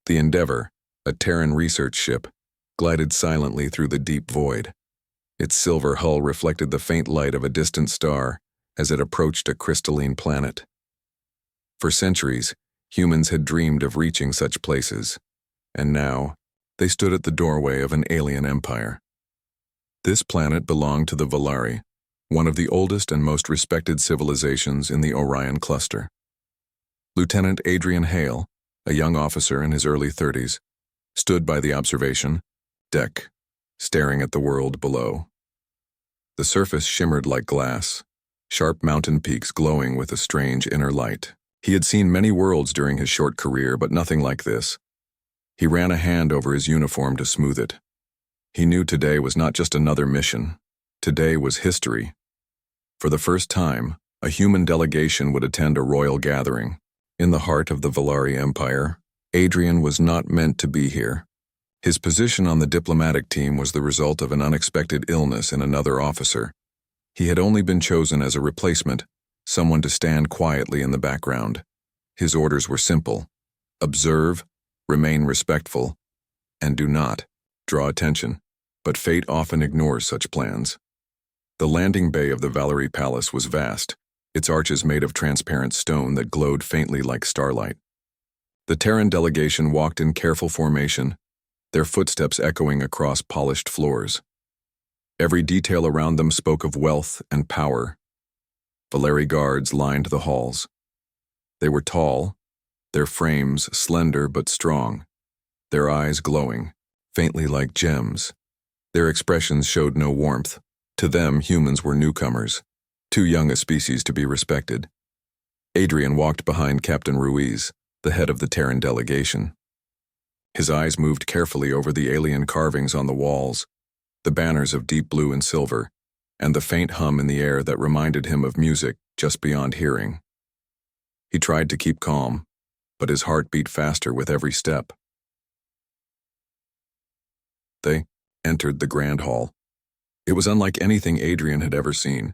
The Endeavor, a Terran research ship, glided silently through the deep void. Its silver hull reflected the faint light of a distant star as it approached a crystalline planet. For centuries, humans had dreamed of reaching such places, and now they stood at the doorway of an alien empire. This planet belonged to the Valari, one of the oldest and most respected civilizations in the Orion cluster. Lieutenant Adrian Hale, a young officer in his early 30s, stood by the observation deck, staring at the world below. The surface shimmered like glass, sharp mountain peaks glowing with a strange inner light. He had seen many worlds during his short career, but nothing like this. He ran a hand over his uniform to smooth it. He knew today was not just another mission. Today was history. For the first time, a human delegation would attend a royal gathering. In the heart of the Valari Empire, Adrian was not meant to be here. His position on the diplomatic team was the result of an unexpected illness in another officer. He had only been chosen as a replacement, someone to stand quietly in the background. His orders were simple: observe, remain respectful, and do not draw attention. But fate often ignores such plans. The landing bay of the Valari Palace was vast, its arches made of transparent stone that glowed faintly like starlight. The Terran delegation walked in careful formation, their footsteps echoing across polished floors. Every detail around them spoke of wealth and power. Valari guards lined the halls. They were tall, their frames slender but strong, their eyes glowing, faintly like gems. Their expressions showed no warmth. To them, humans were newcomers, too young a species to be respected. Adrian walked behind Captain Ruiz, the head of the Terran delegation. His eyes moved carefully over the alien carvings on the walls, the banners of deep blue and silver, and the faint hum in the air that reminded him of music just beyond hearing. He tried to keep calm, but his heart beat faster with every step. They entered the grand hall. It was unlike anything Adrian had ever seen.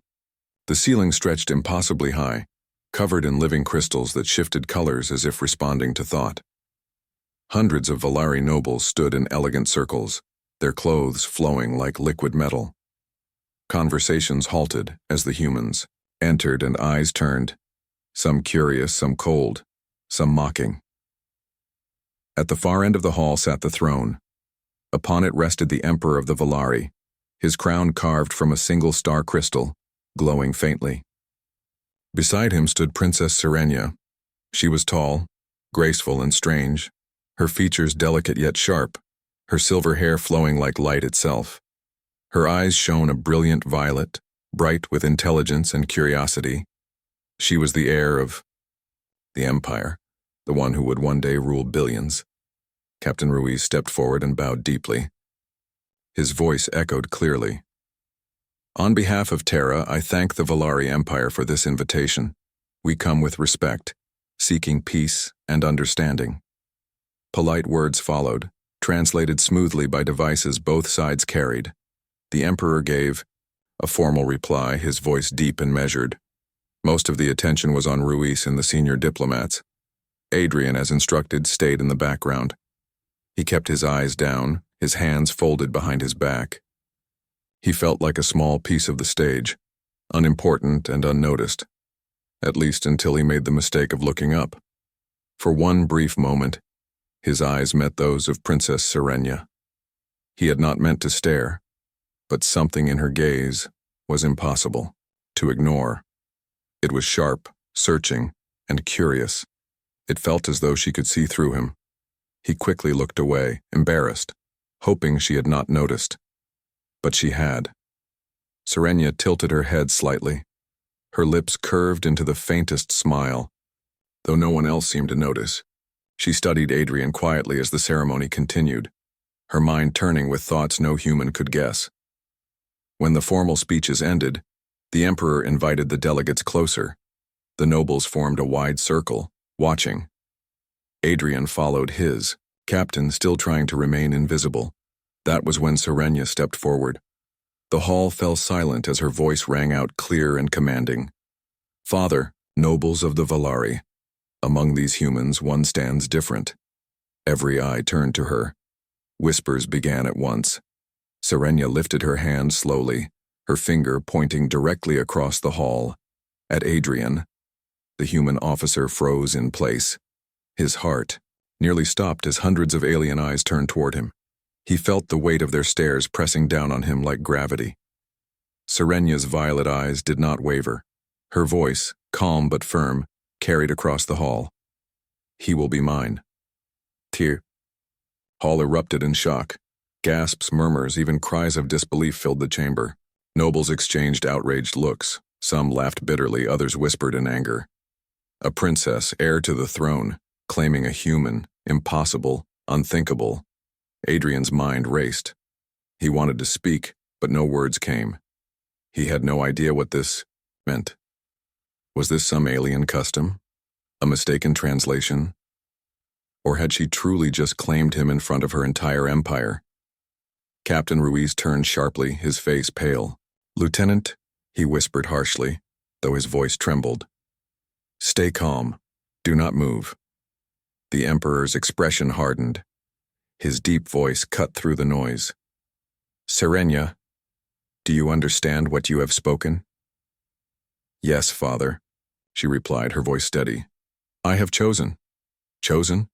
The ceiling stretched impossibly high, covered in living crystals that shifted colors as if responding to thought. Hundreds of Valari nobles stood in elegant circles, their clothes flowing like liquid metal. Conversations halted as the humans entered and eyes turned, some curious, some cold, some mocking. At the far end of the hall sat the throne. Upon it rested the Emperor of the Valari, his crown carved from a single star crystal, glowing faintly. Beside him stood Princess Serenia. She was tall, graceful and strange, her features delicate yet sharp, her silver hair flowing like light itself. Her eyes shone a brilliant violet, bright with intelligence and curiosity. She was the heir of the Empire, the one who would one day rule billions. Captain Ruiz stepped forward and bowed deeply. His voice echoed clearly. On behalf of Terra, I thank the Valari Empire for this invitation. We come with respect, seeking peace and understanding. Polite words followed, translated smoothly by devices both sides carried. The Emperor gave a formal reply, his voice deep and measured. Most of the attention was on Ruiz and the senior diplomats. Adrian, as instructed, stayed in the background. He kept his eyes down, his hands folded behind his back. He felt like a small piece of the stage, unimportant and unnoticed, at least until he made the mistake of looking up. For one brief moment, his eyes met those of Princess Serenia. He had not meant to stare, but something in her gaze was impossible to ignore. It was sharp, searching, and curious. It felt as though she could see through him. He quickly looked away, embarrassed, hoping she had not noticed. But she had. Serenia tilted her head slightly. Her lips curved into the faintest smile. Though no one else seemed to notice, she studied Adrian quietly as the ceremony continued, her mind turning with thoughts no human could guess. When the formal speeches ended, the Emperor invited the delegates closer. The nobles formed a wide circle, watching. Adrian followed his, captain still trying to remain invisible. That was when Serenia stepped forward. The hall fell silent as her voice rang out clear and commanding. Father, nobles of the Valari, among these humans one stands different. Every eye turned to her. Whispers began at once. Serenia lifted her hand slowly, her finger pointing directly across the hall. At Adrian. The human officer froze in place. His heart nearly stopped as hundreds of alien eyes turned toward him. He felt the weight of their stares pressing down on him like gravity. Serenia's violet eyes did not waver. Her voice, calm but firm, carried across the hall. He will be mine. Tear. Hall erupted in shock. Gasps, murmurs, even cries of disbelief filled the chamber. Nobles exchanged outraged looks. Some laughed bitterly, others whispered in anger. A princess, heir to the throne, claiming a human, impossible, unthinkable. Adrian's mind raced. He wanted to speak, but no words came. He had no idea what this meant. Was this some alien custom? A mistaken translation? Or had she truly just claimed him in front of her entire empire? Captain Ruiz turned sharply, his face pale. "Lieutenant," he whispered harshly, though his voice trembled. "Stay calm. Do not move." The Emperor's expression hardened. His deep voice cut through the noise. "Serenia, do you understand what you have spoken?" "Yes, Father," she replied, her voice steady. "I have chosen." "Chosen?"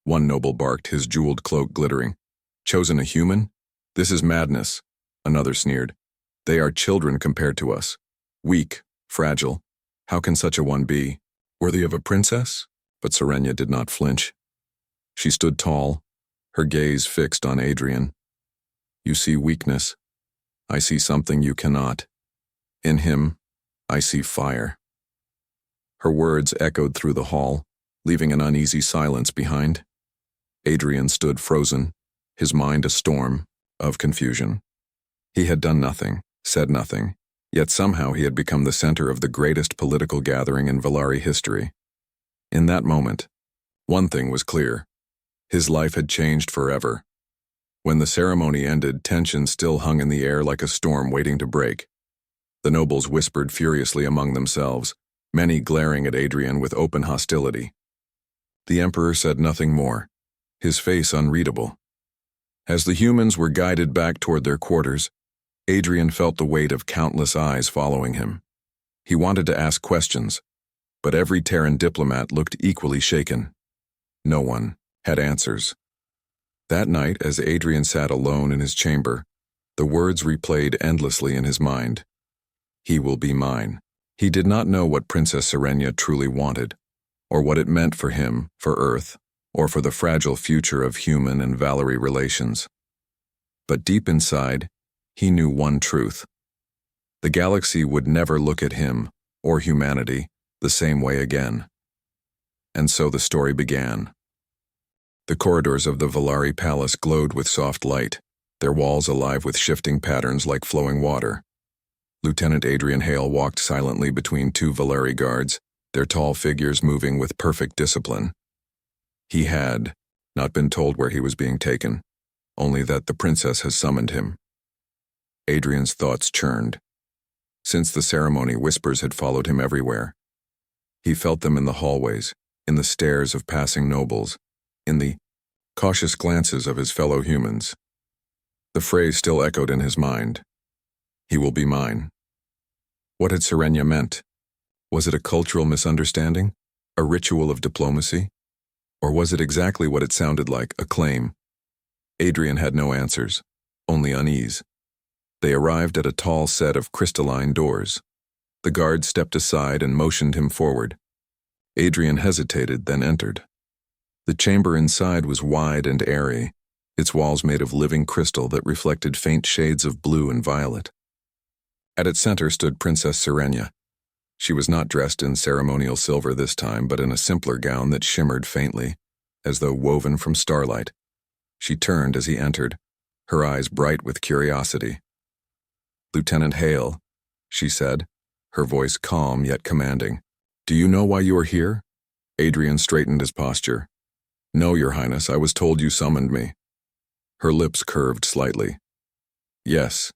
One noble barked, his jeweled cloak glittering. "Chosen a human? This is madness." Another sneered. "They are children compared to us. Weak, fragile. How can such a one be? Worthy of a princess?" But Serenia did not flinch. She stood tall, her gaze fixed on Adrian. "You see weakness. I see something you cannot. In him, I see fire." Her words echoed through the hall, leaving an uneasy silence behind. Adrian stood frozen, his mind a storm of confusion. He had done nothing, said nothing, yet somehow he had become the center of the greatest political gathering in Valari history. In that moment, one thing was clear. His life had changed forever. When the ceremony ended, tension still hung in the air like a storm waiting to break. The nobles whispered furiously among themselves, many glaring at Adrian with open hostility. The Emperor said nothing more, his face unreadable. As the humans were guided back toward their quarters, Adrian felt the weight of countless eyes following him. He wanted to ask questions, but every Terran diplomat looked equally shaken. No one had answers. That night, as Adrian sat alone in his chamber, the words replayed endlessly in his mind. He will be mine. He did not know what Princess Serenia truly wanted, or what it meant for him, for Earth, or for the fragile future of human and Valari relations. But deep inside, he knew one truth. The galaxy would never look at him, or humanity, the same way again. And so the story began. The corridors of the Valari Palace glowed with soft light, their walls alive with shifting patterns like flowing water. Lieutenant Adrian Hale walked silently between two Valari guards, their tall figures moving with perfect discipline. He had not been told where he was being taken, only that the princess has summoned him. Adrian's thoughts churned. Since the ceremony, whispers had followed him everywhere. He felt them in the hallways, in the stares of passing nobles, in the cautious glances of his fellow humans. The phrase still echoed in his mind. He will be mine. What had Serenia meant? Was it a cultural misunderstanding? A ritual of diplomacy? Or was it exactly what it sounded like, a claim? Adrian had no answers, only unease. They arrived at a tall set of crystalline doors. The guard stepped aside and motioned him forward. Adrian hesitated, then entered. The chamber inside was wide and airy, its walls made of living crystal that reflected faint shades of blue and violet. At its center stood Princess Serenia. She was not dressed in ceremonial silver this time, but in a simpler gown that shimmered faintly, as though woven from starlight. She turned as he entered, her eyes bright with curiosity. "Lieutenant Hale," she said, her voice calm yet commanding. "Do you know why you are here?" Adrian straightened his posture. "No, Your Highness, I was told you summoned me." Her lips curved slightly. "Yes,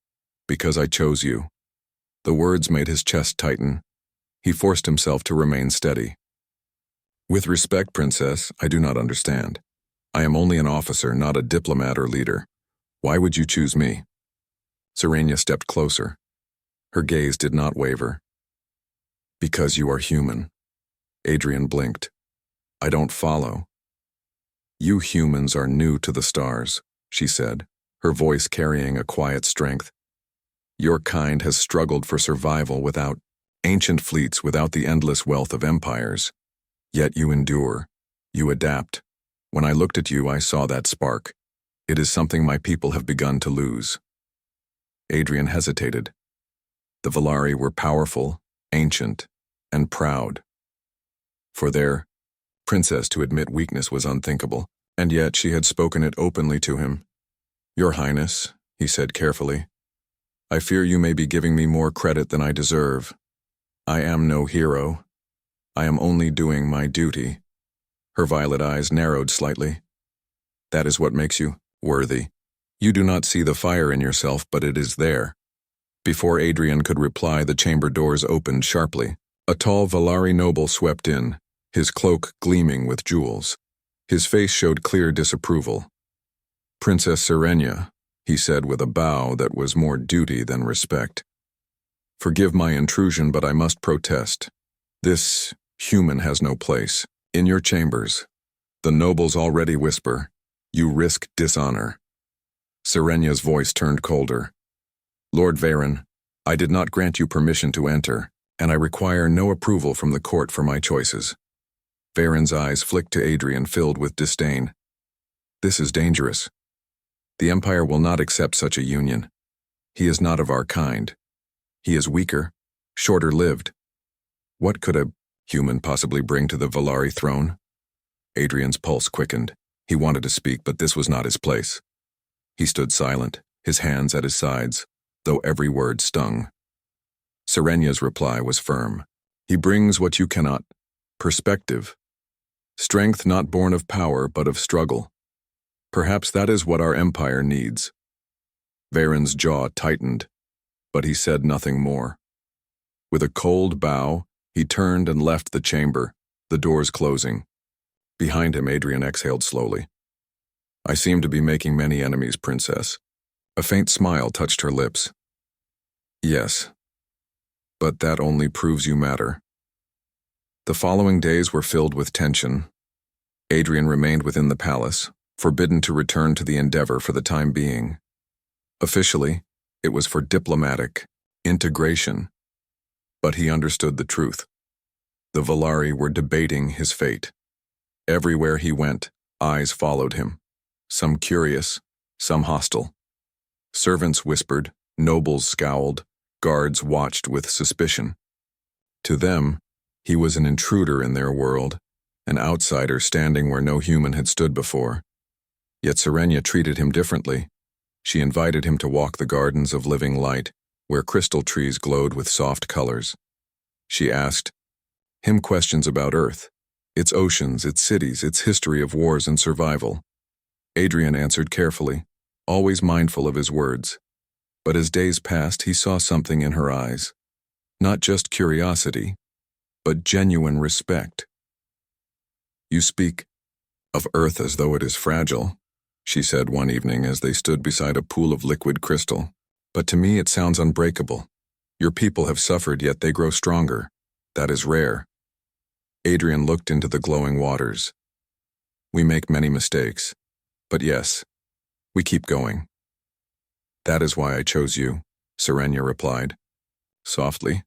because I chose you." The words made his chest tighten. He forced himself to remain steady. "With respect, Princess, I do not understand." I am only an officer, not a diplomat or leader. Why would you choose me? Serenia stepped closer. Her gaze did not waver. Because you are human. Adrian blinked. I don't follow. You humans are new to the stars, she said, her voice carrying a quiet strength. Your kind has struggled for survival without ancient fleets, without the endless wealth of empires. Yet you endure. You adapt. When I looked at you, I saw that spark. It is something my people have begun to lose. Adrian hesitated. The Valari were powerful, ancient, and proud. For their princess to admit weakness was unthinkable, and yet she had spoken it openly to him. Your Highness, he said carefully, I fear you may be giving me more credit than I deserve. I am no hero. I am only doing my duty. Her violet eyes narrowed slightly. That is what makes you worthy. You do not see the fire in yourself, but it is there. Before Adrian could reply, the chamber doors opened sharply. A tall Valari noble swept in, his cloak gleaming with jewels. His face showed clear disapproval. Princess Serenia, he said with a bow that was more duty than respect. Forgive my intrusion, but I must protest. This human has no place. In your chambers, the nobles already whisper, you risk dishonor. Serenia's voice turned colder. Lord Varen, I did not grant you permission to enter, and I require no approval from the court for my choices. Varen's eyes flicked to Adrian, filled with disdain. This is dangerous. The Empire will not accept such a union. He is not of our kind. He is weaker, shorter-lived. What could a human possibly bring to the Valari throne? Adrian's pulse quickened. He wanted to speak, but this was not his place. He stood silent, his hands at his sides, though every word stung. Serenia's reply was firm. He brings what you cannot. Perspective. Strength not born of power, but of struggle. Perhaps that is what our empire needs. Varen's jaw tightened, but he said nothing more. With a cold bow, he turned and left the chamber, the doors closing. Behind him, Adrian exhaled slowly. I seem to be making many enemies, Princess. A faint smile touched her lips. Yes, but that only proves you matter. The following days were filled with tension. Adrian remained within the palace, forbidden to return to the Endeavor for the time being. Officially, it was for diplomatic integration, but he understood the truth. The Valari were debating his fate. Everywhere he went, eyes followed him, some curious, some hostile. Servants whispered, nobles scowled, guards watched with suspicion. To them, he was an intruder in their world, an outsider standing where no human had stood before. Yet Serenia treated him differently. She invited him to walk the gardens of living light, where crystal trees glowed with soft colors. She asked him questions about Earth, its oceans, its cities, its history of wars and survival. Adrian answered carefully, always mindful of his words. But as days passed, he saw something in her eyes. Not just curiosity, but genuine respect. You speak of Earth as though it is fragile, she said one evening as they stood beside a pool of liquid crystal. But to me it sounds unbreakable. Your people have suffered, yet they grow stronger. That is rare. Adrian looked into the glowing waters. We make many mistakes, but yes, we keep going. That is why I chose you, Serenia replied, softly,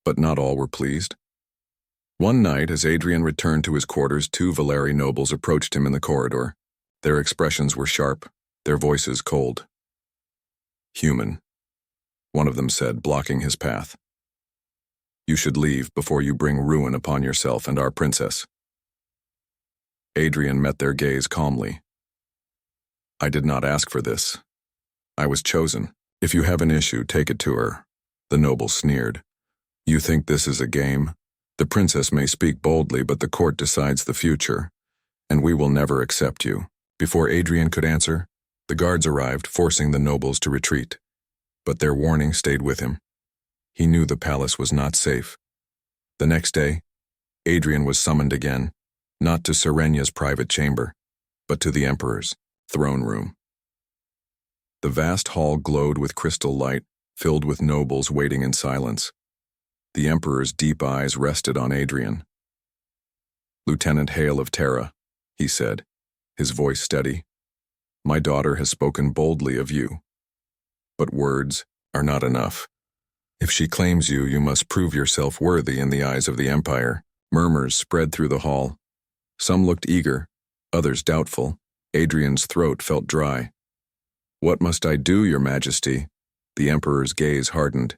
but not all were pleased. One night, as Adrian returned to his quarters, two Valari nobles approached him in the corridor. Their expressions were sharp, their voices cold. Human, one of them said, blocking his path. You should leave before you bring ruin upon yourself and our princess. Adrian met their gaze calmly. I did not ask for this. I was chosen. If you have an issue, take it to her. The noble sneered. You think this is a game? The princess may speak boldly, but the court decides the future, and we will never accept you. Before Adrian could answer, the guards arrived, forcing the nobles to retreat. But their warning stayed with him. He knew the palace was not safe. The next day, Adrian was summoned again, not to Serenia's private chamber, but to the emperor's throne room. The vast hall glowed with crystal light, filled with nobles waiting in silence. The emperor's deep eyes rested on Adrian. "Lieutenant Hale of Terra," he said, his voice steady. "My daughter has spoken boldly of you. But words are not enough. If she claims you, you must prove yourself worthy in the eyes of the Empire." Murmurs spread through the hall. Some looked eager, others doubtful. Adrian's throat felt dry. "What must I do, Your Majesty?" The Emperor's gaze hardened.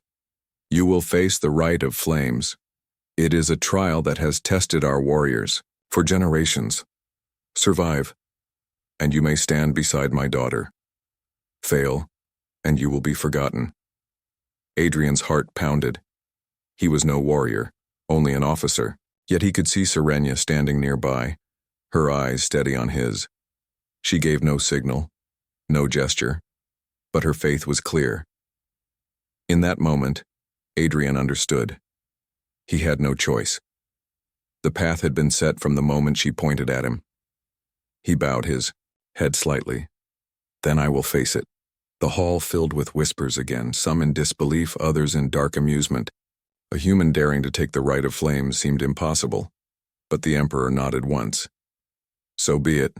"You will face the Rite of Flames. It is a trial that has tested our warriors for generations. Survive, and you may stand beside my daughter. Fail, and you will be forgotten." Adrian's heart pounded. He was no warrior, only an officer, yet he could see Serenia standing nearby, her eyes steady on his. She gave no signal, no gesture, but her faith was clear. In that moment, Adrian understood. He had no choice. The path had been set from the moment she pointed at him. He bowed his head slightly. "Then I will face it." The hall filled with whispers again, some in disbelief, others in dark amusement. A human daring to take the Rite of Flames seemed impossible, but the Emperor nodded once. "So be it.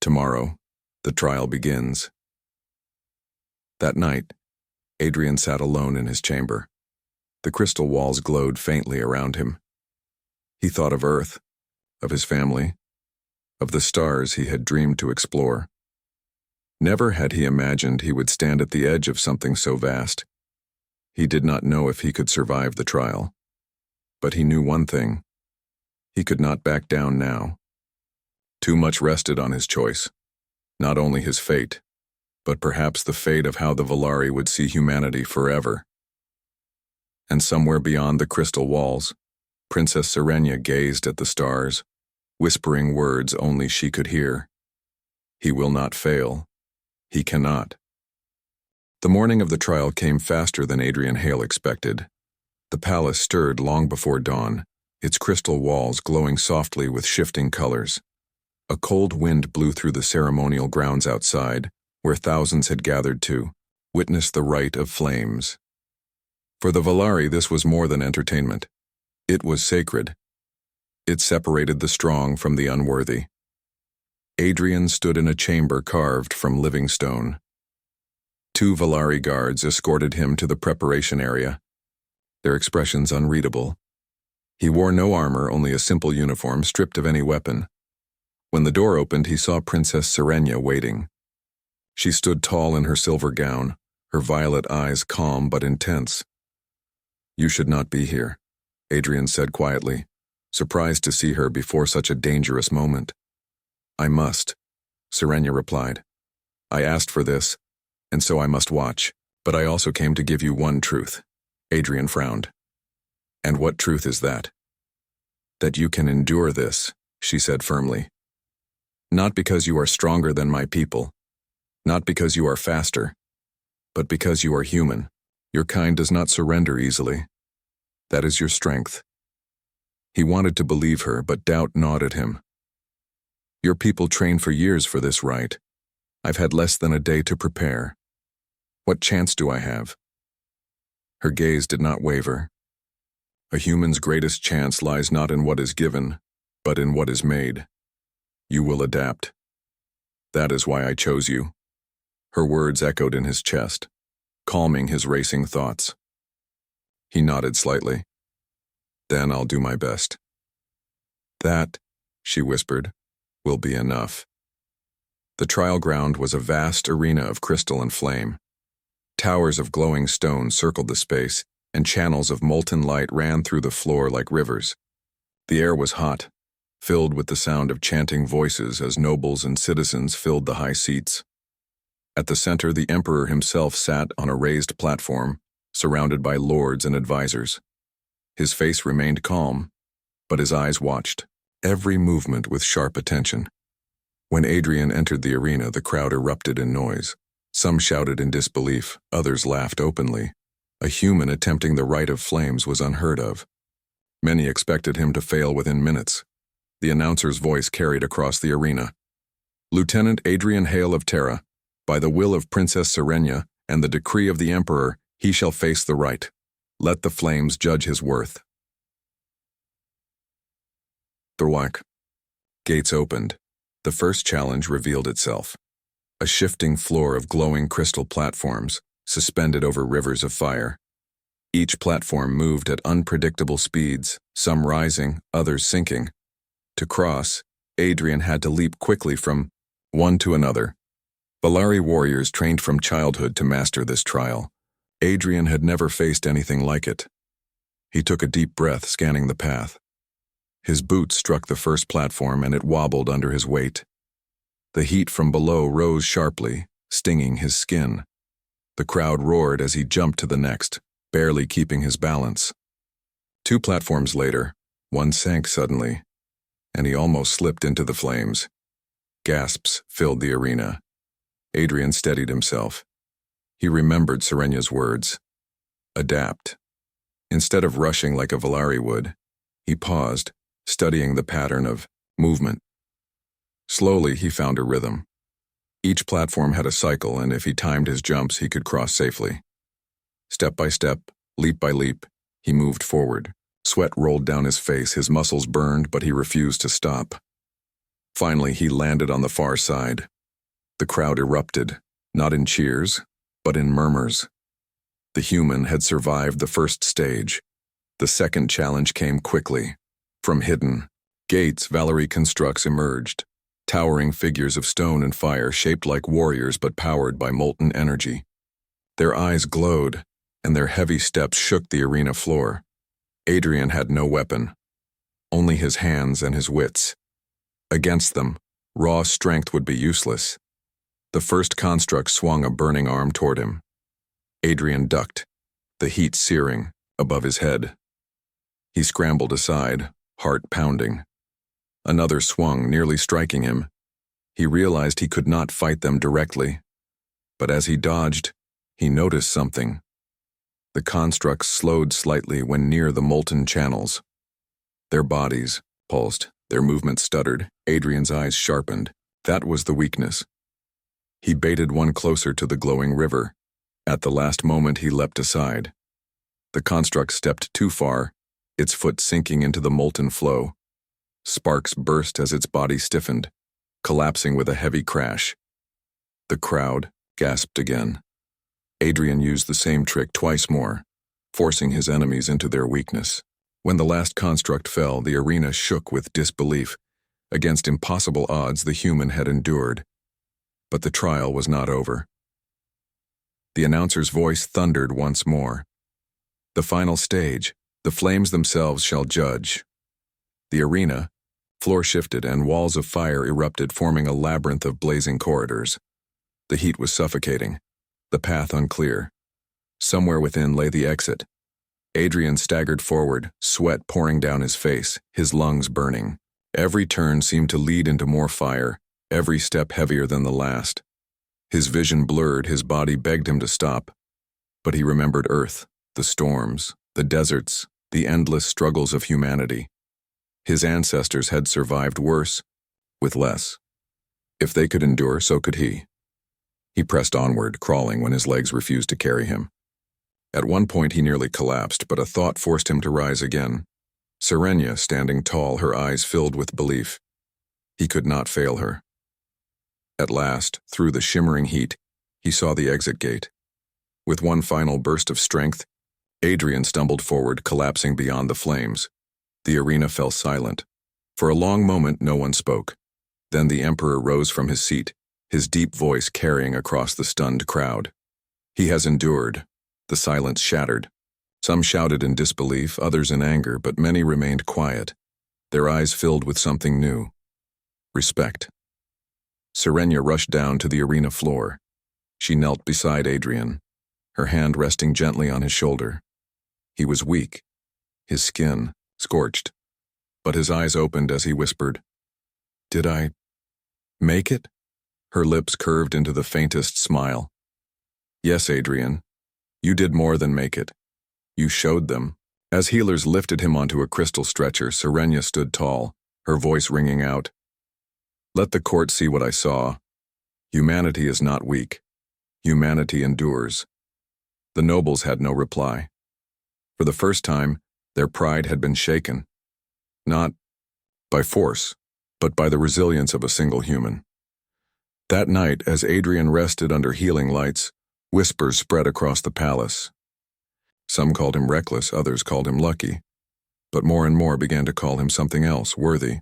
Tomorrow, the trial begins." That night, Adrian sat alone in his chamber. The crystal walls glowed faintly around him. He thought of Earth, of his family, of the stars he had dreamed to explore. Never had he imagined he would stand at the edge of something so vast. He did not know if he could survive the trial. But he knew one thing. He could not back down now. Too much rested on his choice. Not only his fate, but perhaps the fate of how the Volari would see humanity forever. And somewhere beyond the crystal walls, Princess Serenia gazed at the stars, whispering words only she could hear. "He will not fail. He cannot." The morning of the trial came faster than Adrian Hale expected. The palace stirred long before dawn, its crystal walls glowing softly with shifting colors. A cold wind blew through the ceremonial grounds outside, where thousands had gathered to witness the Rite of Flames. For the Volari, this was more than entertainment. It was sacred. It separated the strong from the unworthy. Adrian stood in a chamber carved from living stone. 2 Volari guards escorted him to the preparation area, their expressions unreadable. He wore no armor, only a simple uniform stripped of any weapon. When the door opened, he saw Princess Serenia waiting. She stood tall in her silver gown, her violet eyes calm but intense. "You should not be here," Adrian said quietly, surprised to see her before such a dangerous moment. "I must," Serenia replied. "I asked for this, and so I must watch, but I also came to give you one truth." Adrian frowned. "And what truth is that?" "That you can endure this," she said firmly. "Not because you are stronger than my people, not because you are faster, but because you are human. Your kind does not surrender easily. That is your strength." He wanted to believe her, but doubt gnawed at him. "Your people trained for years for this rite. I've had less than a day to prepare. What chance do I have?" Her gaze did not waver. "A human's greatest chance lies not in what is given, but in what is made. You will adapt. That is why I chose you." Her words echoed in his chest, calming his racing thoughts. He nodded slightly. "Then I'll do my best." "That," she whispered, "will be enough." The trial ground was a vast arena of crystal and flame. Towers of glowing stone circled the space, and channels of molten light ran through the floor like rivers. The air was hot, filled with the sound of chanting voices as nobles and citizens filled the high seats. At the center, the emperor himself sat on a raised platform, surrounded by lords and advisors. His face remained calm, but his eyes watched, every movement with sharp attention. When Adrian entered the arena, the crowd erupted in noise. Some shouted in disbelief, others laughed openly. A human attempting the Rite of Flames was unheard of. Many expected him to fail within minutes. The announcer's voice carried across the arena. Lieutenant Adrian Hale of Terra, by the will of Princess Serenia and the decree of the Emperor, he shall face the right. Let the flames judge his worth. Thorwak. Gates opened. The first challenge revealed itself. A shifting floor of glowing crystal platforms, suspended over rivers of fire. Each platform moved at unpredictable speeds, some rising, others sinking. To cross, Adrian had to leap quickly from one to another. Valari warriors trained from childhood to master this trial. Adrian had never faced anything like it. He took a deep breath, scanning the path. His boots struck the first platform and it wobbled under his weight. The heat from below rose sharply, stinging his skin. The crowd roared as he jumped to the next, barely keeping his balance. 2 platforms later, one sank suddenly, and he almost slipped into the flames. Gasps filled the arena. Adrian steadied himself. He remembered Serenia's words. Adapt. Instead of rushing like a Valari would, he paused, studying the pattern of movement. Slowly, he found a rhythm. Each platform had a cycle, and if he timed his jumps, he could cross safely. Step by step, leap by leap, he moved forward. Sweat rolled down his face, his muscles burned, but he refused to stop. Finally, he landed on the far side. The crowd erupted, not in cheers, but in murmurs. The human had survived the first stage. The second challenge came quickly. From hidden gates, Valari constructs emerged, towering figures of stone and fire shaped like warriors but powered by molten energy. Their eyes glowed, and their heavy steps shook the arena floor. Adrian had no weapon, only his hands and his wits. Against them, raw strength would be useless. The first construct swung a burning arm toward him. Adrian ducked, the heat searing above his head. He scrambled aside, heart pounding. Another swung, nearly striking him. He realized he could not fight them directly. But as he dodged, he noticed something. The constructs slowed slightly when near the molten channels. Their bodies pulsed, their movements stuttered. Adrian's eyes sharpened. That was the weakness. He baited one closer to the glowing river. At the last moment, he leapt aside. The construct stepped too far, its foot sinking into the molten flow. Sparks burst as its body stiffened, collapsing with a heavy crash. The crowd gasped again. Adrian used the same trick twice more, forcing his enemies into their weakness. When the last construct fell, the arena shook with disbelief. Against impossible odds, the human had endured. But the trial was not over. The announcer's voice thundered once more. The final stage, the flames themselves shall judge. The arena, floor shifted and walls of fire erupted, forming a labyrinth of blazing corridors. The heat was suffocating, the path unclear. Somewhere within lay the exit. Adrian staggered forward, sweat pouring down his face, his lungs burning. Every turn seemed to lead into more fire, every step heavier than the last. His vision blurred, his body begged him to stop. But he remembered Earth, the storms, the deserts, the endless struggles of humanity. His ancestors had survived worse, with less. If they could endure, so could he. He pressed onward, crawling when his legs refused to carry him. At one point he nearly collapsed, but a thought forced him to rise again. Serenia, standing tall, her eyes filled with belief. He could not fail her. At last, through the shimmering heat, he saw the exit gate. With one final burst of strength, Adrian stumbled forward, collapsing beyond the flames. The arena fell silent. For a long moment, no one spoke. Then the Emperor rose from his seat, his deep voice carrying across the stunned crowd. He has endured. The silence shattered. Some shouted in disbelief, others in anger, but many remained quiet, their eyes filled with something new. Respect. Serenia rushed down to the arena floor. She knelt beside Adrian, her hand resting gently on his shoulder. He was weak, his skin scorched, but his eyes opened as he whispered, "Did I make it?" Her lips curved into the faintest smile. "Yes, Adrian. You did more than make it. You showed them." As healers lifted him onto a crystal stretcher, Serenia stood tall, her voice ringing out, Let the court see what I saw. Humanity is not weak. Humanity endures. The nobles had no reply. For the first time, their pride had been shaken. Not by force, but by the resilience of a single human. That night, as Adrian rested under healing lights, whispers spread across the palace. Some called him reckless, others called him lucky, but more and more began to call him something else, worthy.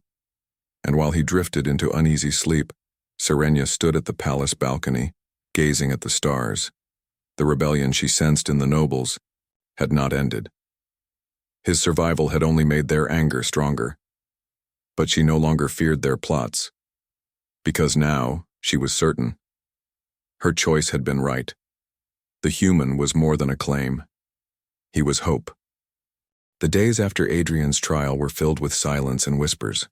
And while he drifted into uneasy sleep, Serenia stood at the palace balcony, gazing at the stars. The rebellion she sensed in the nobles had not ended. His survival had only made their anger stronger. But she no longer feared their plots, because now she was certain. Her choice had been right. The human was more than a claim. He was hope. The days after Adrian's trial were filled with silence and whispers.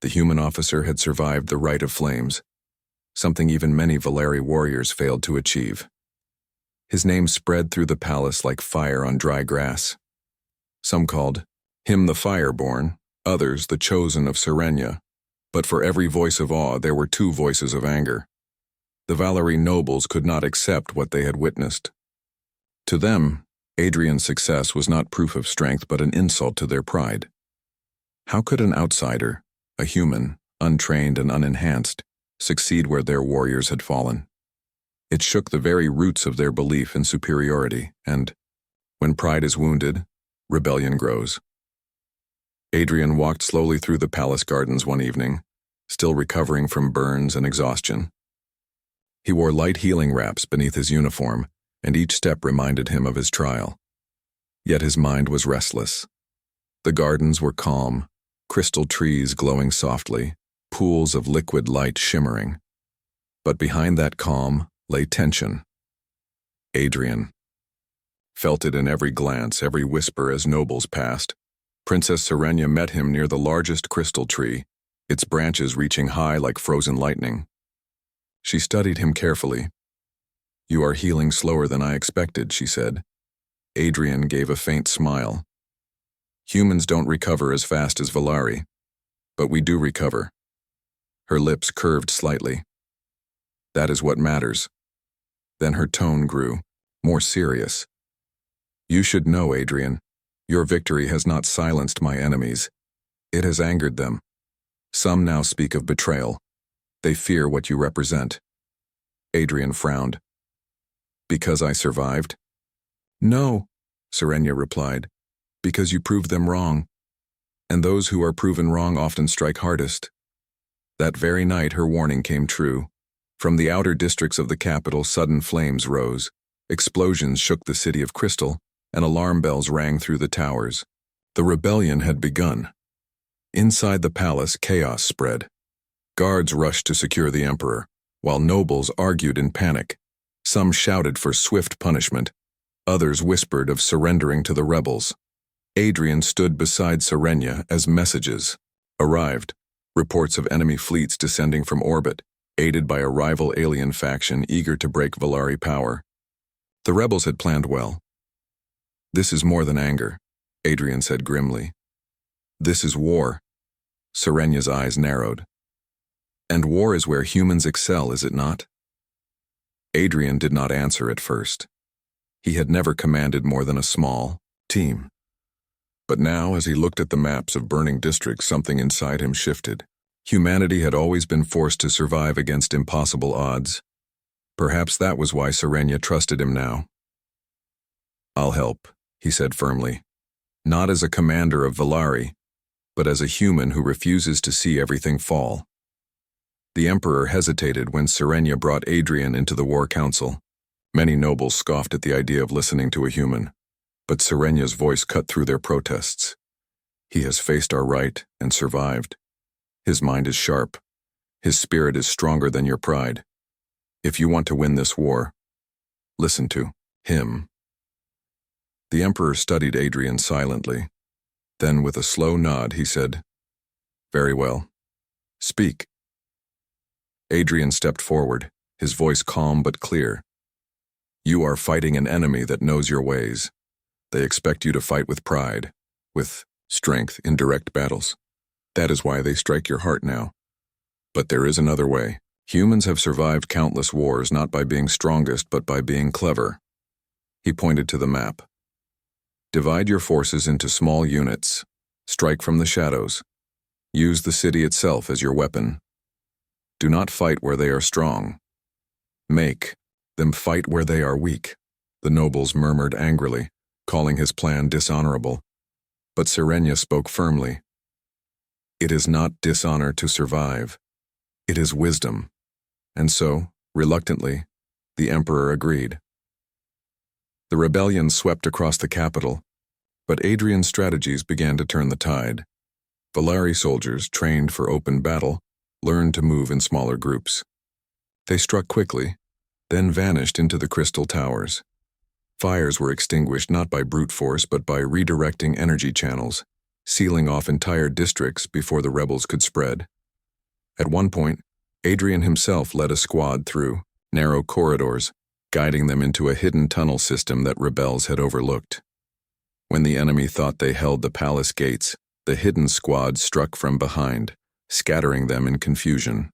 The human officer had survived the Rite of Flames, something even many Valeri warriors failed to achieve. His name spread through the palace like fire on dry grass. Some called him the Fireborn, others the Chosen of Serenia, but for every voice of awe there were two voices of anger. The Valeri nobles could not accept what they had witnessed. To them, Adrian's success was not proof of strength but an insult to their pride. How could an outsider, a human, untrained and unenhanced, succeed where their warriors had fallen? It shook the very roots of their belief in superiority, and, when pride is wounded, rebellion grows. Adrian walked slowly through the palace gardens one evening, still recovering from burns and exhaustion. He wore light healing wraps beneath his uniform, and each step reminded him of his trial. Yet his mind was restless. The gardens were calm, crystal trees glowing softly, pools of liquid light shimmering. But behind that calm lay tension. Adrian felt it in every glance, every whisper as nobles passed. Princess Serenia met him near the largest crystal tree, its branches reaching high like frozen lightning. She studied him carefully. "You are healing slower than I expected," she said. Adrian gave a faint smile. "Humans don't recover as fast as Valeri, but we do recover." Her lips curved slightly. "That is what matters." Then her tone grew, more serious. "You should know, Adrian, your victory has not silenced my enemies. It has angered them. Some now speak of betrayal. They fear what you represent." Adrian frowned. "Because I survived?" "No," Serenia replied. "Because you proved them wrong. And those who are proven wrong often strike hardest." That very night her warning came true. From the outer districts of the capital, sudden flames rose. Explosions shook the city of Crystal, and alarm bells rang through the towers. The rebellion had begun. Inside the palace, chaos spread. Guards rushed to secure the emperor, while nobles argued in panic. Some shouted for swift punishment. Others whispered of surrendering to the rebels. Adrian stood beside Serenia as messages arrived, reports of enemy fleets descending from orbit, aided by a rival alien faction eager to break Valeri power. The rebels had planned well. "This is more than anger," Adrian said grimly. "This is war." Serenia's eyes narrowed. "And war is where humans excel, is it not?" Adrian did not answer at first. He had never commanded more than a small team. But now, as he looked at the maps of burning districts, something inside him shifted. Humanity had always been forced to survive against impossible odds. Perhaps that was why Serenia trusted him now. "I'll help," he said firmly. "Not as a commander of Valeri, but as a human who refuses to see everything fall." The emperor hesitated when Serenia brought Adrian into the war council. Many nobles scoffed at the idea of listening to a human, but Serenia's voice cut through their protests. "He has faced our right and survived. His mind is sharp. His spirit is stronger than your pride. If you want to win this war, listen to him." The emperor studied Adrian silently. Then, with a slow nod, he said, "Very well. Speak." Adrian stepped forward, his voice calm but clear. "You are fighting an enemy that knows your ways. They expect you to fight with pride, with strength in direct battles. That is why they strike your heart now. But there is another way. Humans have survived countless wars not by being strongest but by being clever. He pointed to the map. Divide your forces into small units. Strike from the shadows. Use the city itself as your weapon. Do not fight where they are strong. Make them fight where they are weak. The nobles murmured angrily, calling his plan dishonorable. But Sirenia spoke firmly. It is not dishonor to survive. It is wisdom. And so, reluctantly, the emperor agreed. The rebellion swept across the capital, but Adrian's strategies began to turn the tide. Valari soldiers, trained for open battle, learned to move in smaller groups. They struck quickly, then vanished into the crystal towers. Fires were extinguished not by brute force but by redirecting energy channels, sealing off entire districts before the rebels could spread. At one point, Adrian himself led a squad through narrow corridors, guiding them into a hidden tunnel system that rebels had overlooked. When the enemy thought they held the palace gates, the hidden squad struck from behind, scattering them in confusion.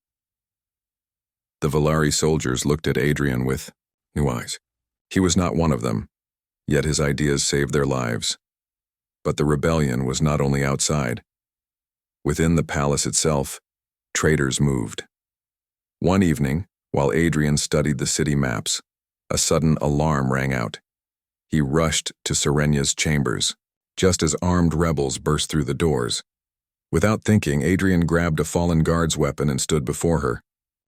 The Valari soldiers looked at Adrian with new eyes. He was not one of them, yet his ideas saved their lives. But the rebellion was not only outside. Within the palace itself, traitors moved. One evening, while Adrian studied the city maps, a sudden alarm rang out. He rushed to Sirenia's chambers, just as armed rebels burst through the doors. Without thinking, Adrian grabbed a fallen guard's weapon and stood before her.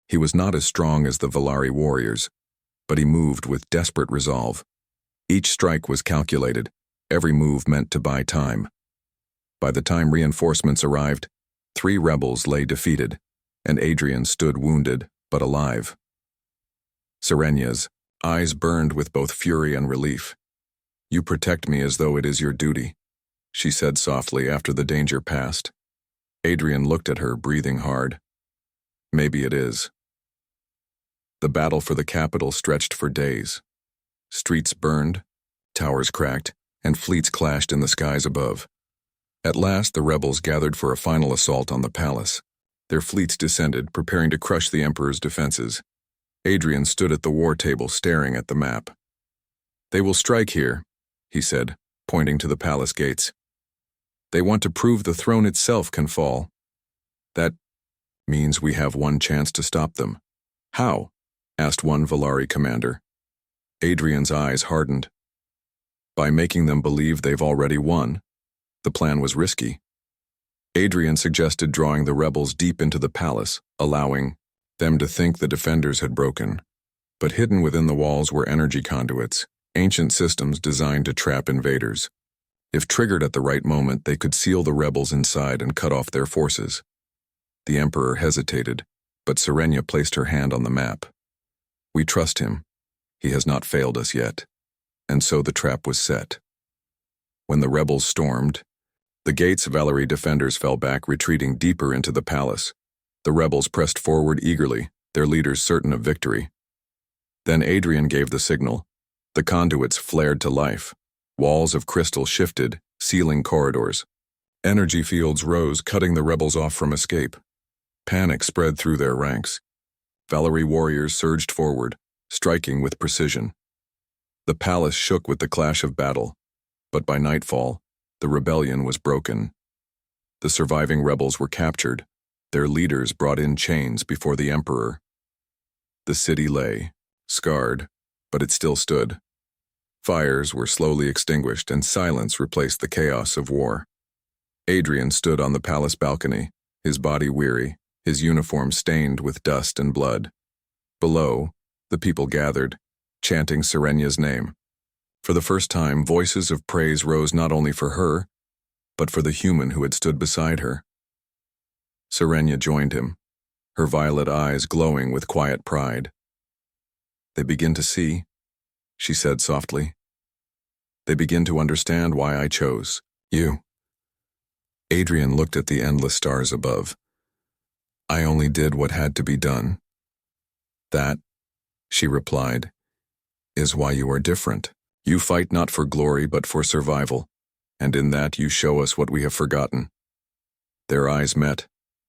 He was not as strong as the Valari warriors, but he moved with desperate resolve. Each strike was calculated, every move meant to buy time. By the time reinforcements arrived, 3 rebels lay defeated, and Adrian stood wounded but alive. Sirenia's eyes burned with both fury and relief. "You protect me as though it is your duty," she said softly after the danger passed. Adrian looked at her, breathing hard. "Maybe it is." The battle for the capital stretched for days. Streets burned, towers cracked, and fleets clashed in the skies above. At last, the rebels gathered for a final assault on the palace. Their fleets descended, preparing to crush the emperor's defenses. Adrian stood at the war table, staring at the map. "They will strike here," he said, pointing to the palace gates. "They want to prove the throne itself can fall. That means we have one chance to stop them." "How?" asked one Valari commander. Adrian's eyes hardened. "By making them believe they've already won." The plan was risky. Adrian suggested drawing the rebels deep into the palace, allowing them to think the defenders had broken. But hidden within the walls were energy conduits, ancient systems designed to trap invaders. If triggered at the right moment, they could seal the rebels inside and cut off their forces. The emperor hesitated, but Sirenia placed her hand on the map. "We trust him. He has not failed us yet." And so the trap was set. When the rebels stormed, the gate's Valari defenders fell back, retreating deeper into the palace. The rebels pressed forward eagerly, their leaders certain of victory. Then Adrian gave the signal. The conduits flared to life. Walls of crystal shifted, sealing corridors. Energy fields rose, cutting the rebels off from escape. Panic spread through their ranks. Valari warriors surged forward, striking with precision. The palace shook with the clash of battle, but by nightfall, the rebellion was broken. The surviving rebels were captured, their leaders brought in chains before the emperor. The city lay, scarred, but it still stood. Fires were slowly extinguished and silence replaced the chaos of war. Adrian stood on the palace balcony, his body weary, his uniform stained with dust and blood. Below, the people gathered, chanting Sirenia's name. For the first time, voices of praise rose not only for her, but for the human who had stood beside her. Sirenia joined him, her violet eyes glowing with quiet pride. "They begin to see," she said softly. "They begin to understand why I chose you." Adrian looked at the endless stars above. "I only did what had to be done." "That," she replied, "is why you are different. You fight not for glory but for survival, and in that you show us what we have forgotten." Their eyes met,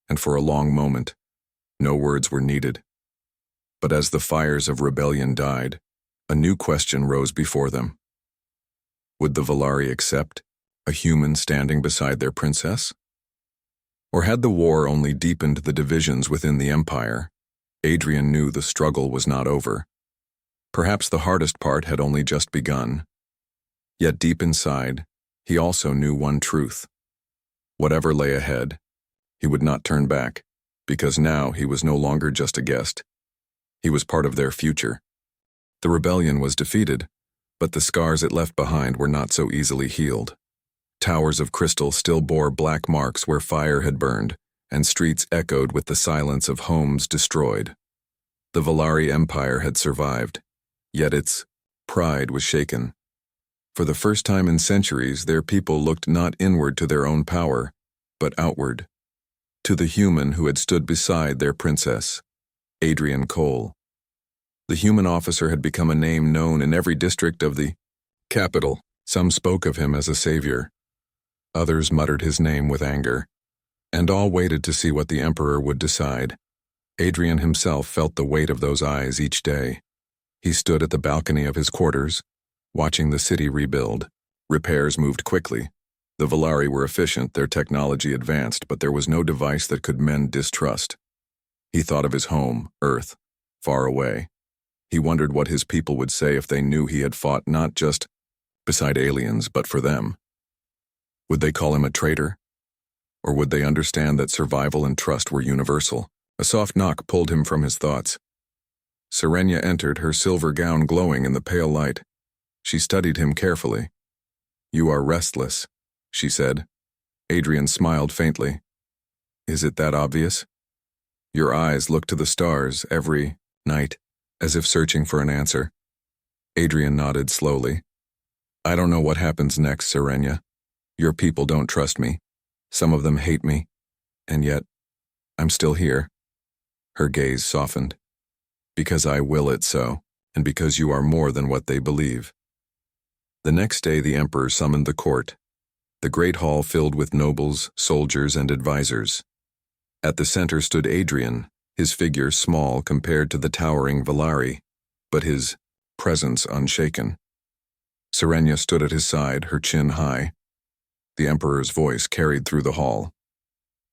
and for a long moment, No words were needed. But as the fires of rebellion died, a new question rose before them. Would the Valari accept a human standing beside their princess? Or had the war only deepened the divisions within the empire? Adrian knew the struggle was not over. Perhaps the hardest part had only just begun. Yet deep inside, he also knew one truth. Whatever lay ahead, he would not turn back, because now he was no longer just a guest. He was part of their future. The rebellion was defeated, but the scars it left behind were not so easily healed. Towers of crystal still bore black marks where fire had burned, and streets echoed with the silence of homes destroyed. The Valari Empire had survived, yet its pride was shaken. For the first time in centuries, their people looked not inward to their own power, but outward, to the human who had stood beside their princess, Adrian Cole. The human officer had become a name known in every district of the capital. Some spoke of him as a savior. Others muttered his name with anger, and all waited to see what the emperor would decide. Adrian himself felt the weight of those eyes each day. He stood at the balcony of his quarters, watching the city rebuild. Repairs moved quickly. The Valari were efficient, their technology advanced, but there was no device that could mend distrust. He thought of his home, Earth, far away. He wondered what his people would say if they knew he had fought not just beside aliens, but for them. Would they call him a traitor? Or would they understand that survival and trust were universal? A soft knock pulled him from his thoughts. Serenia entered, her silver gown glowing in the pale light. She studied him carefully. "You are restless," she said. Adrian smiled faintly. "Is it that obvious? Your eyes look to the stars every night, as if searching for an answer." Adrian nodded slowly. "I don't know what happens next, Serenia. Your people don't trust me. Some of them hate me. And yet, I'm still here." Her gaze softened. "Because I will it so, and because you are more than what they believe." The next day the emperor summoned the court, the great hall filled with nobles, soldiers, and advisors. At the center stood Adrian, his figure small compared to the towering Valari, but his presence unshaken. Serenia stood at his side, her chin high. The emperor's voice carried through the hall.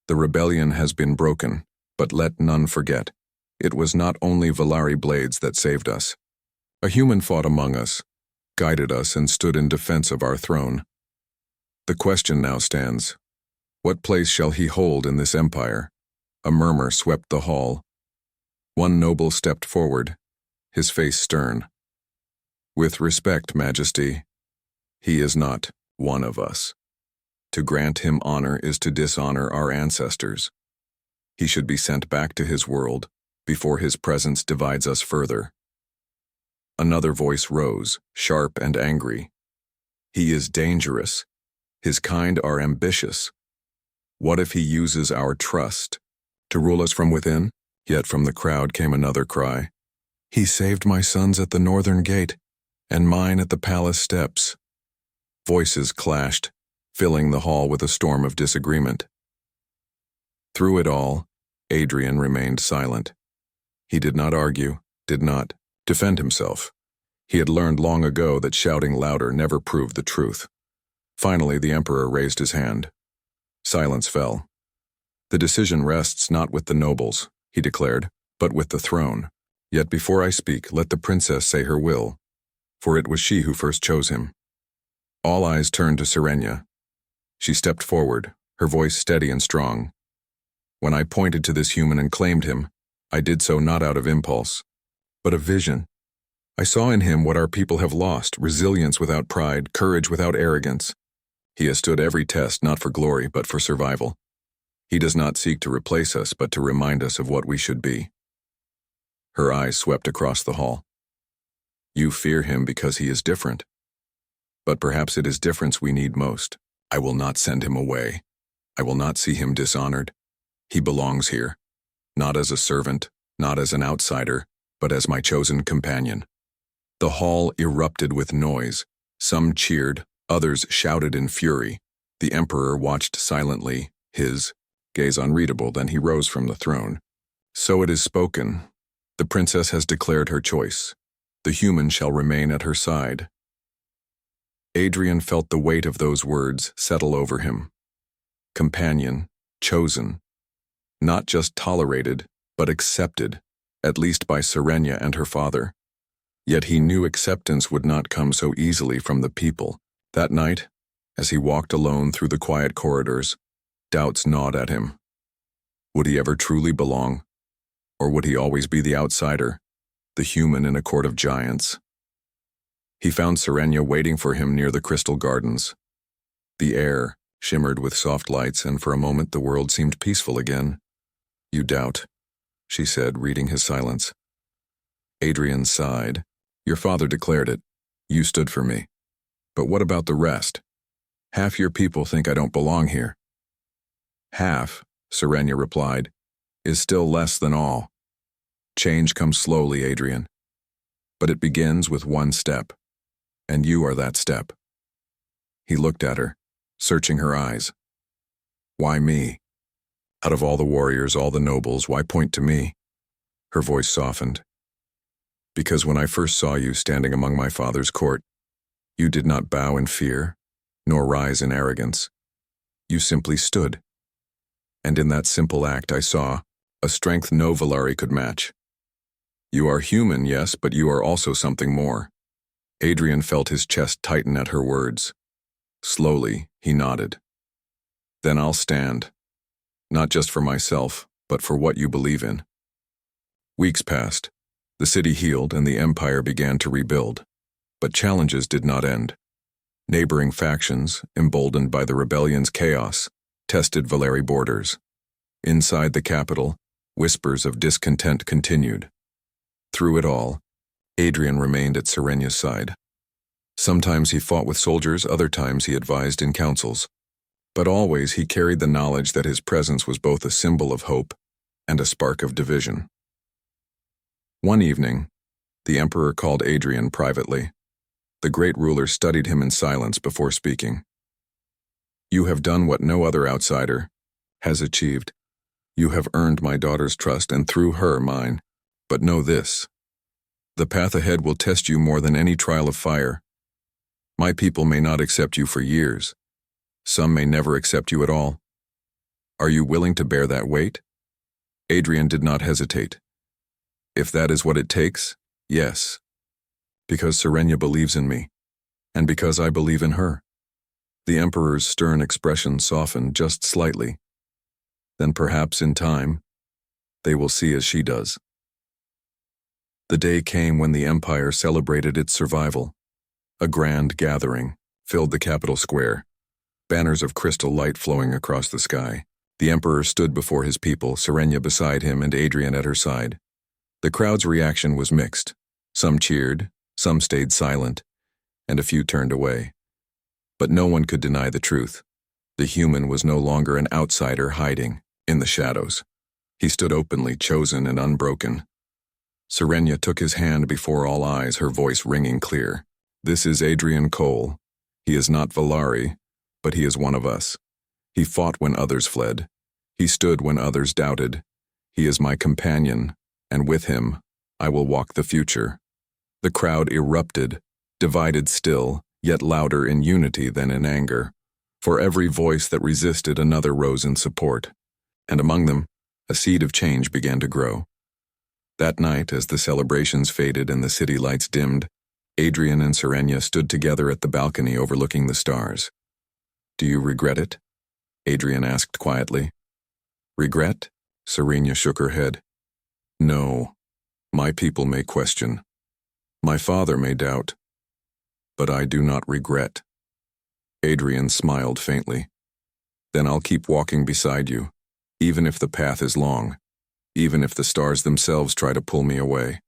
"The rebellion has been broken, but let none forget. It was not only Valari blades that saved us. A human fought among us, guided us, and stood in defense of our throne. The question now stands, what place shall he hold in this empire?" A murmur swept the hall. One noble stepped forward, his face stern. "With respect, Majesty, he is not one of us. To grant him honor is to dishonor our ancestors. He should be sent back to his world before his presence divides us further." Another voice rose, sharp and angry. "He is dangerous. His kind are ambitious. What if he uses our trust to rule us from within?" Yet from the crowd came another cry. "He saved my sons at the northern gate, and mine at the palace steps." Voices clashed, filling the hall with a storm of disagreement. Through it all, Adrian remained silent. He did not argue, did not defend himself. He had learned long ago that shouting louder never proved the truth. Finally, the emperor raised his hand. Silence fell. "The decision rests not with the nobles," he declared, "but with the throne. Yet before I speak, let the princess say her will, for it was she who first chose him." All eyes turned to Serenia. She stepped forward, her voice steady and strong. "When I pointed to this human and claimed him, I did so not out of impulse, but of vision. I saw in him what our people have lost: resilience without pride, courage without arrogance. He has stood every test not for glory, but for survival. He does not seek to replace us, but to remind us of what we should be." Her eyes swept across the hall. "You fear him because he is different. But perhaps it is difference we need most. I will not send him away. I will not see him dishonored. He belongs here, not as a servant, not as an outsider, but as my chosen companion." The hall erupted with noise. Some cheered, others shouted in fury. The emperor watched silently, his gaze unreadable. Then he rose from the throne. So it is spoken. The princess has declared her choice. The human shall remain at her side. Adrian felt the weight of those words settle over him. Companion, chosen, not just tolerated, but accepted, at least by Serenia and her father. Yet he knew acceptance would not come so easily from the people. That night, as he walked alone through the quiet corridors, doubts gnawed at him. Would he ever truly belong? Or would he always be the outsider, the human in a court of giants? He found Serenia waiting for him near the crystal gardens. The air shimmered with soft lights, and for a moment the world seemed peaceful again. "You doubt," she said, reading his silence. Adrian sighed. "Your father declared it. You stood for me. But what about the rest? Half your people think I don't belong here." "Half," Serenia replied, "is still less than all. Change comes slowly, Adrian. But it begins with one step. And you are that step." He looked at her, searching her eyes. "Why me? Out of all the warriors, all the nobles, why point to me?" Her voice softened. "Because when I first saw you standing among my father's court, you did not bow in fear, nor rise in arrogance. You simply stood. And in that simple act I saw a strength no Valari could match. You are human, yes, but you are also something more." Adrian felt his chest tighten at her words. Slowly, he nodded. "Then I'll stand. Not just for myself, but for what you believe in." Weeks passed. The city healed and the empire began to rebuild. But challenges did not end. Neighboring factions, emboldened by the rebellion's chaos, tested Valari borders. Inside the capital, whispers of discontent continued. Through it all, Adrian remained at Serenia's side. Sometimes he fought with soldiers, other times he advised in councils. But always he carried the knowledge that his presence was both a symbol of hope and a spark of division. One evening, the emperor called Adrian privately. The great ruler studied him in silence before speaking. "You have done what no other outsider has achieved. You have earned my daughter's trust and through her mine. But know this. The path ahead will test you more than any trial of fire. My people may not accept you for years. Some may never accept you at all. Are you willing to bear that weight?" Adrian did not hesitate. "If that is what it takes, yes. Because Serenia believes in me, and because I believe in her." The emperor's stern expression softened just slightly. "Then perhaps in time, they will see as she does." The day came when the empire celebrated its survival. A grand gathering filled the capital square, banners of crystal light flowing across the sky. The emperor stood before his people, Serenia beside him and Adrian at her side. The crowd's reaction was mixed. Some cheered, some stayed silent, and a few turned away. But no one could deny the truth. The human was no longer an outsider hiding in the shadows. He stood openly, chosen and unbroken. Serenia took his hand before all eyes, her voice ringing clear. "This is Adrian Cole. He is not Valari, but he is one of us. He fought when others fled. He stood when others doubted. He is my companion, and with him, I will walk the future." The crowd erupted, divided still, yet louder in unity than in anger. For every voice that resisted, another rose in support. And among them, a seed of change began to grow. That night, as the celebrations faded and the city lights dimmed, Adrian and Serenia stood together at the balcony overlooking the stars. "Do you regret it?" Adrian asked quietly. "Regret?" Serenia shook her head. "No. My people may question. My father may doubt. But I do not regret." Adrian smiled faintly. "Then I'll keep walking beside you, even if the path is long, even if the stars themselves try to pull me away."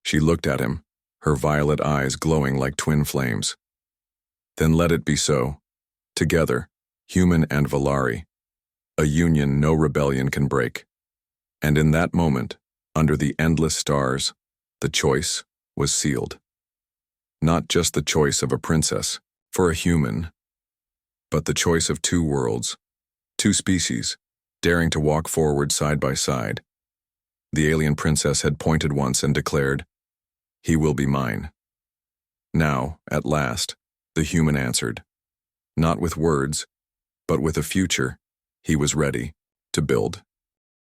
She looked at him, her violet eyes glowing like twin flames. "Then let it be so. Together, human and Valari, a union no rebellion can break." And in that moment, under the endless stars, the choice was sealed. Not just the choice of a princess, for a human, but the choice of two worlds, two species, daring to walk forward side by side, The alien princess had pointed once and declared, "He will be mine." Now, at last, the human answered. Not with words, but with a future he was ready to build.